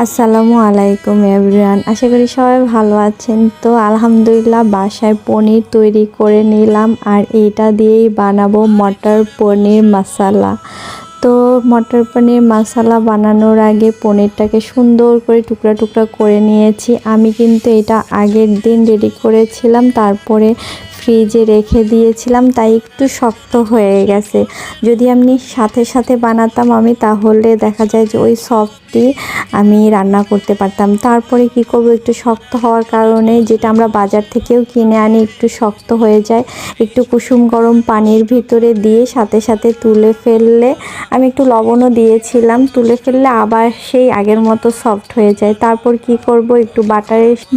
আসসালামু আলাইকুম এভরিওয়ান, আশা করি সবাই ভালো আছেন। তো আলহামদুলিল্লাহ বাসায় পনির তৈরি করে নিলাম, আর এইটা দিয়েই বানাবো মটর পনির মশলা। তো মটর পনির মশলা বানানোর আগে পনিরটাকে সুন্দর করে টুকরা টুকরা করে নিয়েছি। আমি কিন্তু এটা আগের দিন রেডি করেছিলাম, তারপরে ফ্রিজে রেখে দিয়েছিলাম, তাই একটু শক্ত হয়ে গেছে। যদি আমি সাথে সাথে বানাতাম তাহলে দেখা যায় যে ওই সফটটি আমি রান্না করতে পারতাম। তারপরে কি করব, একটু শক্ত হওয়ার কারণে, যেটা আমরা বাজার থেকেও কিনে আনি, একটু শক্ত হয়ে যায়, একটু কুসুম গরম পানির ভিতরে দিয়ে সাথে সাথে তুলে ফেললে, আমি একটু লবণও দিয়েছিলাম, তুলে ফেললে আবার সেই আগের মতো সফট হয়ে যায়। তারপর কি করব, একটু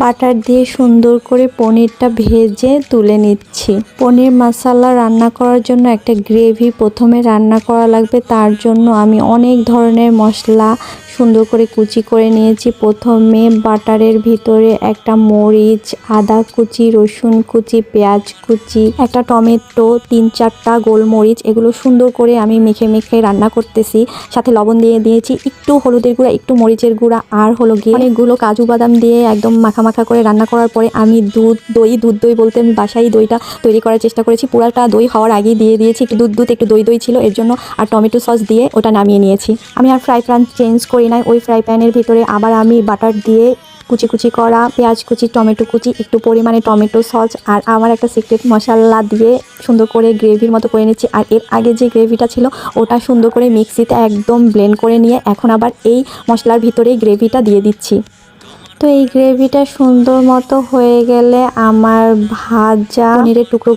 বাটার দিয়ে সুন্দর করে পনিরটা ভেজে তুলে নিচ্ছি। পনির মশলা রান্না করার জন্য একটা গ্রেভি প্রথমে রান্না করা লাগবে। তার জন্য আমি অনেক ধরনের মশলা সুন্দর করে কুচি করে নিয়েছি। প্রথমে বাটারের ভিতরে একটা মরিচ, আদা কুচি, রসুন কুচি, পেঁয়াজ কুচি, একটা টমেটো, 3-4টা গোলমরিচ, এগুলো সুন্দর করে আমি মেখে মেখে রান্না করতেছি। সাথে লবণ দিয়ে দিয়েছি, একটু হলুদের গুঁড়া, একটু মরিচের গুঁড়া, আর হলো গিয়ে অনেকগুলো কাজু বাদাম দিয়ে একদম মাখা মাখা করে রান্না করার পরে আমি দুধ দই বলতে আমি বাসায় দইটা তৈরি করার চেষ্টা করেছি। পুরাটা দই হওয়ার আগেই দিয়ে দিয়েছি, একটু দুধ একটু দই ছিল এর জন্য, আর টমেটো সস দিয়ে ওটা নামিয়ে নিয়েছি। আমি আর ফ্রাই প্যান চেঞ্জ করি নাই, ওই ফ্রাই প্যানের ভিতরে আবার আমি বাটার দিয়ে কুচি কুচি করা পেঁয়াজ কুচি, টমেটো কুচি, একটু পরিমাণে টমেটো সস, আর আমার একটা সিক্রেট মশলা দিয়ে সুন্দর করে গ্রেভির মতো করে নিচ্ছি। আর এর আগে যে গ্রেভিটা ছিল ওটা সুন্দর করে মিক্সিতে একদম ব্লেন্ড করে নিয়ে এখন আবার এই মশলার ভিতরেই গ্রেভিটা দিয়ে দিচ্ছি। তো এই গ্রেভিটা সুন্দর মতো হয়ে গেলে আমার ভাজা পনিরের টুকরো